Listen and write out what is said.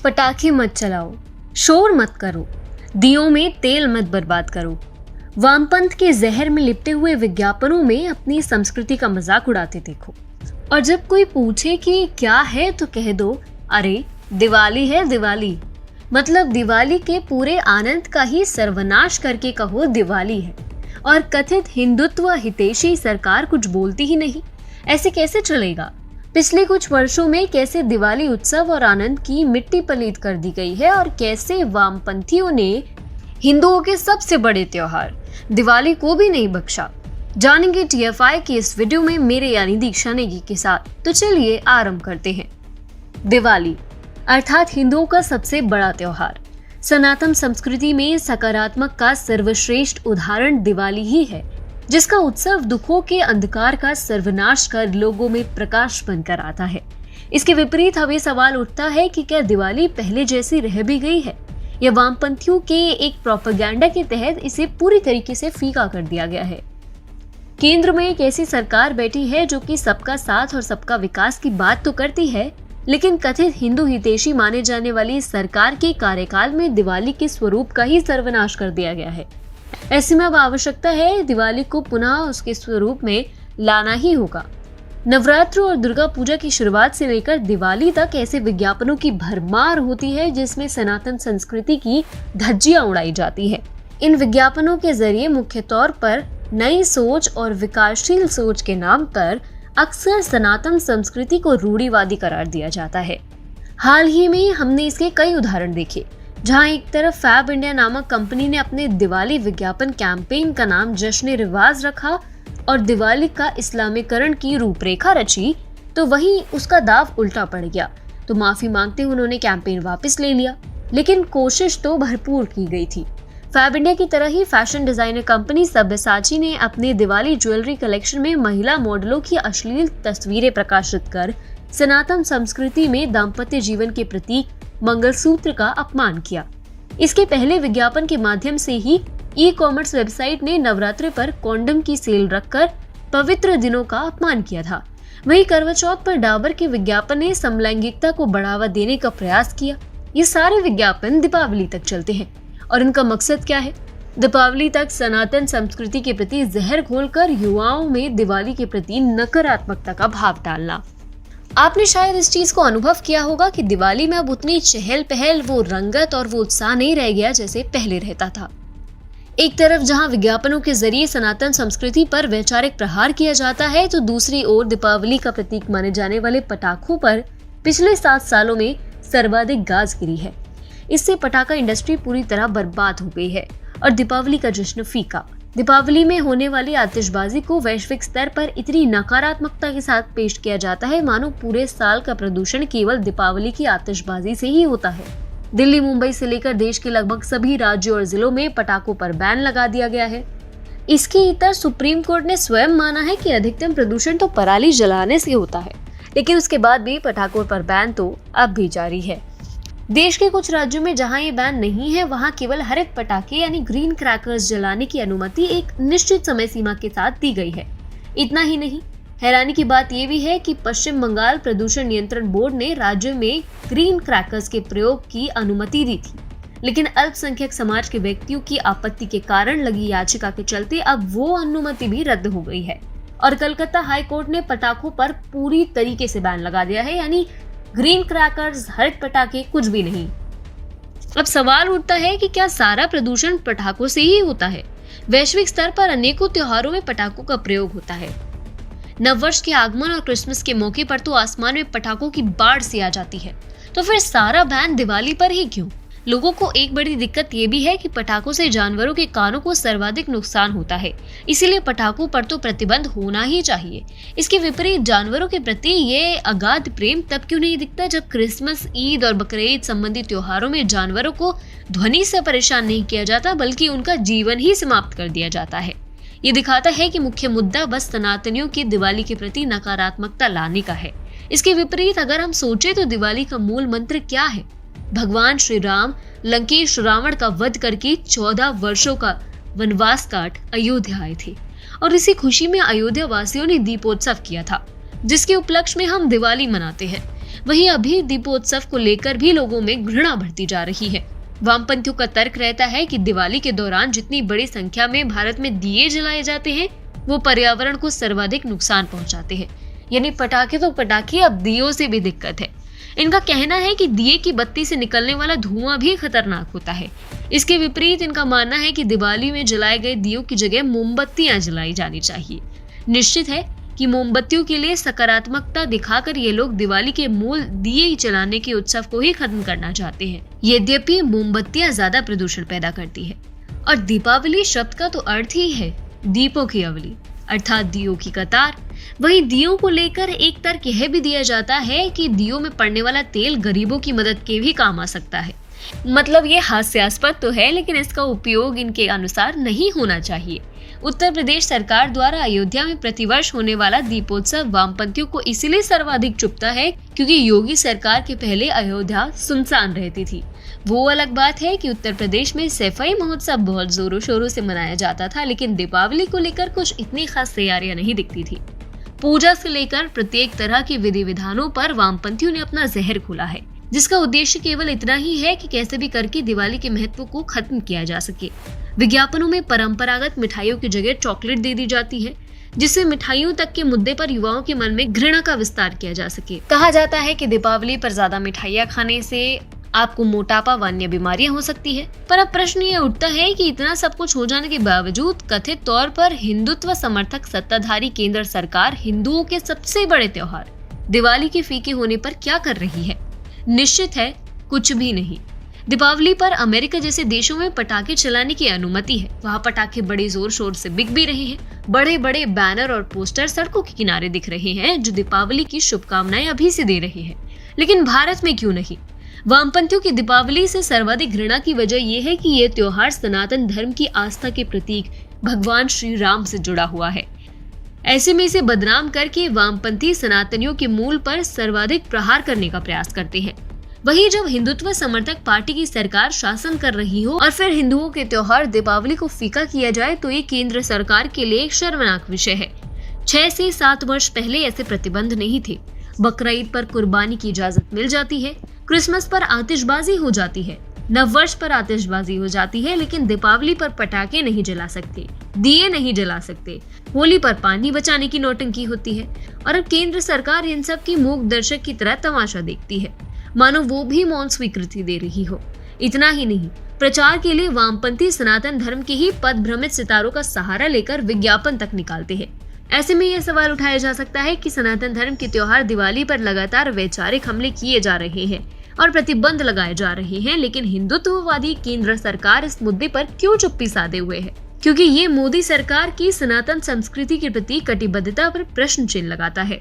पटाखे मत चलाओ, शोर मत करो, दियों में तेल मत बर्बाद करो। वामपंथ के जहर में लिपटे हुए विज्ञापनों में अपनी संस्कृति का मजाक उड़ाते देखो। और जब कोई पूछे कि क्या है तो कह दो, अरे दिवाली है दिवाली। मतलब दिवाली के पूरे आनंद का ही सर्वनाश करके कहो दिवाली है। और कथित हिंदुत्व हितैषी सरकार कुछ बोलती ही नहीं। ऐसे कैसे चलेगा? पिछले कुछ वर्षों में कैसे दिवाली उत्सव और आनंद की मिट्टी पलीत कर दी गई है और कैसे वामपंथियों ने हिंदुओं के सबसे बड़े त्योहार दिवाली को भी नहीं बख्शा। जानेंगे TFI की इस वीडियो में मेरे यानी दीक्षा नेगी के साथ। तो चलिए आरंभ करते हैं। दिवाली अर्थात हिंदुओं का सबसे बड़ा त्योहार। सनातन संस्कृति में सकारात्मक का सर्वश्रेष्ठ उदाहरण दिवाली ही है, जिसका उत्सव दुखों के अंधकार का सर्वनाश कर लोगों में प्रकाश बनकर आता है। इसके विपरीत हमें सवाल उठता है कि क्या दिवाली पहले जैसी रह भी गई है या वामपंथियों के एक प्रोपेगेंडा के तहत इसे पूरी तरीके से फीका कर दिया गया है। केंद्र में एक ऐसी सरकार बैठी है जो कि सबका साथ और सबका विकास की बात तो करती है, लेकिन कथित हिंदू हितैषी माने जाने वाली सरकार के कार्यकाल में दिवाली के स्वरूप का ही सर्वनाश कर दिया गया है। ऐसे में अब आवश्यकता है दिवाली को पुनः उसके स्वरूप में लाना ही होगा। नवरात्र और दुर्गा पूजा की शुरुआत से लेकर दिवाली तक ऐसे विज्ञापनों की भरमार होती है जिसमें सनातन संस्कृति की धज्जियां उड़ाई जाती है। इन विज्ञापनों के जरिए मुख्य तौर पर नई सोच और विकासशील सोच के नाम पर अक्सर सनातन संस्कृति को रूढ़िवादी करार दिया जाता है। हाल ही में हमने इसके कई उदाहरण देखे, जहां एक तरफ फैब इंडिया नामक कंपनी ने अपने दिवाली विज्ञापन कैंपेन का नाम जश्न रिवाज रखा और दिवाली का इस्लामीकरण की रूपरेखा रची, तो वहीं उसका दाव उल्टा पड़ गया। तो माफी मांगते उन्होंने कैंपेन वापस ले लिया, लेकिन कोशिश तो भरपूर की गई थी। फैब इंडिया की तरह ही फैशन डिजाइनर कंपनी सब्यसाची ने अपने दिवाली ज्वेलरी कलेक्शन में महिला मॉडलों की अश्लील तस्वीरें प्रकाशित कर सनातन संस्कृति में दाम्पत्य जीवन के प्रतीक मंगलसूत्र का अपमान किया। इसके पहले विज्ञापन के माध्यम से ही ई-कॉमर्स वेबसाइट ने नवरात्रि पर कॉन्डम की सेल रखकर पवित्र दिनों का अपमान किया था। वहीं करवा चौथ पर डाबर के विज्ञापन ने समलैंगिकता को बढ़ावा देने का प्रयास किया। ये सारे विज्ञापन दीपावली तक चलते हैं और इनका मकसद क्या है? दीपावली तक सनातन संस्कृति के प्रति जहर घोलकर युवाओं में दिवाली के प्रति नकारात्मकता का भाव डालना। आपने शायद इस चीज को अनुभव किया होगा कि दिवाली में अब उतनी चहल पहल, वो रंगत और वो उत्साह नहीं रह गया जैसे पहले रहता था। एक तरफ जहां विज्ञापनों के जरिए सनातन संस्कृति पर वैचारिक प्रहार किया जाता है, तो दूसरी ओर दीपावली का प्रतीक माने जाने वाले पटाखों पर पिछले 7 सालों में सर्वाधिक गाज गिरी है। इससे पटाखा इंडस्ट्री पूरी तरह बर्बाद हो गई है और दीपावली का जश्न फीका। दीपावली में होने वाली आतिशबाजी को वैश्विक स्तर पर इतनी नकारात्मकता के साथ पेश किया जाता है मानो पूरे साल का प्रदूषण केवल दीपावली की आतिशबाजी से ही होता है। दिल्ली, मुंबई से लेकर देश के लगभग सभी राज्यों और जिलों में पटाखों पर बैन लगा दिया गया है। इसके इतर सुप्रीम कोर्ट ने स्वयं माना है कि अधिकतम प्रदूषण तो पराली जलाने से होता है, लेकिन उसके बाद भी पटाखों पर बैन तो अब भी जारी है। देश के कुछ राज्यों में जहां ये बैन नहीं है, वहां केवल हरित पटाखे यानी ग्रीन क्रैकर्स जलाने की अनुमति एक निश्चित समय सीमा के साथ दी गई है। इतना ही नहीं, हैरानी की बात यह भी है कि पश्चिम बंगाल प्रदूषण नियंत्रण बोर्ड ने राज्य में ग्रीन क्रैकर्स के प्रयोग की अनुमति दी थी, लेकिन अल्पसंख्यक समाज के व्यक्तियों की आपत्ति के कारण लगी याचिका के चलते अब वो अनुमति भी रद्द हो गई है और कलकत्ता हाई कोर्ट ने पटाखों पर पूरी तरीके से बैन लगा दिया है, यानी ग्रीन क्रैकर्स, हरित पटाखे कुछ भी नहीं। अब सवाल उठता है कि क्या सारा प्रदूषण पटाखों से ही होता है? वैश्विक स्तर पर अनेकों त्योहारों में पटाखों का प्रयोग होता है। नववर्ष के आगमन और क्रिसमस के मौके पर तो आसमान में पटाखों की बाढ़ सी आ जाती है, तो फिर सारा बैन दिवाली पर ही क्यों? लोगों को एक बड़ी दिक्कत ये भी है कि पटाखों से जानवरों के कानों को सर्वाधिक नुकसान होता है, इसीलिए पटाखों पर तो प्रतिबंध होना ही चाहिए। इसके विपरीत जानवरों के प्रति ये अगाध प्रेम तब क्यों नहीं दिखता जब क्रिसमस, ईद और बकरीद संबंधी त्योहारों में जानवरों को ध्वनि से परेशान नहीं किया जाता, बल्कि उनका जीवन ही समाप्त कर दिया जाता है। ये दिखाता है कि मुख्य मुद्दा बस सनातनियों की दिवाली के प्रति नकारात्मकता लाने का है। इसके विपरीत अगर हम सोचे तो दिवाली का मूल मंत्र क्या है? भगवान श्री राम लंकेश रावण का वध करके 14 वर्षों का वनवास काट अयोध्या आए थे और इसी खुशी में अयोध्या वासियों ने दीपोत्सव किया था, जिसके उपलक्ष्य में हम दिवाली मनाते हैं। वहीं अभी दीपोत्सव को लेकर भी लोगों में घृणा बढ़ती जा रही है। वामपंथियों का तर्क रहता है कि दिवाली के दौरान जितनी बड़ी संख्या में भारत में दिए जलाए जाते हैं वो पर्यावरण को सर्वाधिक नुकसान पहुंचाते हैं। यानी पटाखे तो पटाखे, अब दियों से भी दिक्कत है। इनका कहना है कि दिए की बत्ती से निकलने वाला धुआं भी खतरनाक होता है। इसके विपरीत इनका मानना है कि दिवाली में जलाए गए दियों की जगह मोमबत्तियां जलाई जानी चाहिए। निश्चित है कि मोमबत्तियों के लिए सकारात्मकता दिखाकर ये लोग दिवाली के मूल दिए जलाने के उत्सव को ही खत्म करना चाहते हैं। यद्यपि मोमबत्तियां ज्यादा प्रदूषण पैदा करती है और दीपावली शब्द का तो अर्थ ही है दीपों की अवली, अर्थात दियों की कतार। वहीं दियों को लेकर एक तर्क यह भी दिया जाता है कि दियों में पड़ने वाला तेल गरीबों की मदद के भी काम आ सकता है। मतलब ये हास्यास्पद तो है, लेकिन इसका उपयोग इनके अनुसार नहीं होना चाहिए। उत्तर प्रदेश सरकार द्वारा अयोध्या में प्रतिवर्ष होने वाला दीपोत्सव वामपंथियों को इसलिए सर्वाधिक चुभता है क्योंकि योगी सरकार के पहले अयोध्या सुनसान रहती थी। वो अलग बात है कि उत्तर प्रदेश में सैफई महोत्सव बहुत जोरों शोरों से मनाया जाता था, लेकिन दीपावली को लेकर कुछ इतनी खास तैयारियां नहीं दिखती थी। पूजा से लेकर प्रत्येक तरह के विधि विधानों पर वामपंथियों ने अपना जहर खोला है, जिसका उद्देश्य केवल इतना ही है कि कैसे भी करके दिवाली के महत्व को खत्म किया जा सके। विज्ञापनों में परंपरागत मिठाइयों की जगह चॉकलेट दे दी जाती है, जिससे मिठाइयों तक के मुद्दे पर युवाओं के मन में घृणा का विस्तार किया जा सके। कहा जाता है कि दीपावली पर ज्यादा मिठाइयां खाने से आपको मोटापा व अन्य बीमारियां हो सकती है। पर अब प्रश्न ये उठता है कि इतना सब कुछ हो जाने के बावजूद कथित तौर पर हिंदुत्व समर्थक सत्ताधारी केंद्र सरकार हिंदुओं के सबसे बड़े त्योहार दिवाली के फीके होने पर क्या कर रही है? निश्चित है कुछ भी नहीं। दीपावली पर अमेरिका जैसे देशों में पटाखे चलाने की अनुमति है। वहाँ पटाखे बड़े जोर शोर से बिक भी रहे हैं। बड़े बड़े बैनर और पोस्टर सड़कों के किनारे दिख रहे हैं जो दीपावली की शुभकामनाएं अभी से दे रहे हैं। लेकिन भारत में क्यों नहीं? वामपंथियों की दीपावली से सर्वाधिक घृणा की वजह यह है कि यह त्योहार सनातन धर्म की आस्था के प्रतीक भगवान श्री राम से जुड़ा हुआ है। ऐसे में इसे बदनाम करके वामपंथी सनातनियों के मूल पर सर्वाधिक प्रहार करने का प्रयास करते हैं। वहीं जब हिंदुत्व समर्थक पार्टी की सरकार शासन कर रही हो और फिर हिंदुओं के त्योहार दीपावली को फीका किया जाए तो ये केंद्र सरकार के लिए एक शर्मनाक विषय है। 6 से 7 वर्ष पहले ऐसे प्रतिबंध नहीं थे। बकरीद पर कुर्बानी की इजाजत मिल जाती है, क्रिसमस पर आतिशबाजी हो जाती है, नववर्ष पर आतिशबाजी हो जाती है, लेकिन दीपावली पर पटाखे नहीं जला सकते, दिए नहीं जला सकते। होली पर पानी बचाने की नौटंकी होती है और अब केंद्र सरकार इन सब की मूक दर्शक की तरह तमाशा देखती है, मानो वो भी मौन स्वीकृति दे रही हो। इतना ही नहीं, प्रचार के लिए वामपंथी सनातन धर्म के ही पद भ्रमित सितारों का सहारा लेकर विज्ञापन तक निकालते हैं। ऐसे में यह सवाल उठाया जा सकता है कि सनातन धर्म के त्योहार दिवाली पर लगातार वैचारिक हमले किए जा रहे हैं और प्रतिबंध लगाए जा रहे हैं, लेकिन हिंदुत्ववादी केंद्र सरकार इस मुद्दे पर क्यों चुप्पी साधे हुए है? क्योंकि ये मोदी सरकार की सनातन संस्कृति के प्रति कटिबद्धता पर प्रश्न चिन्ह लगाता है।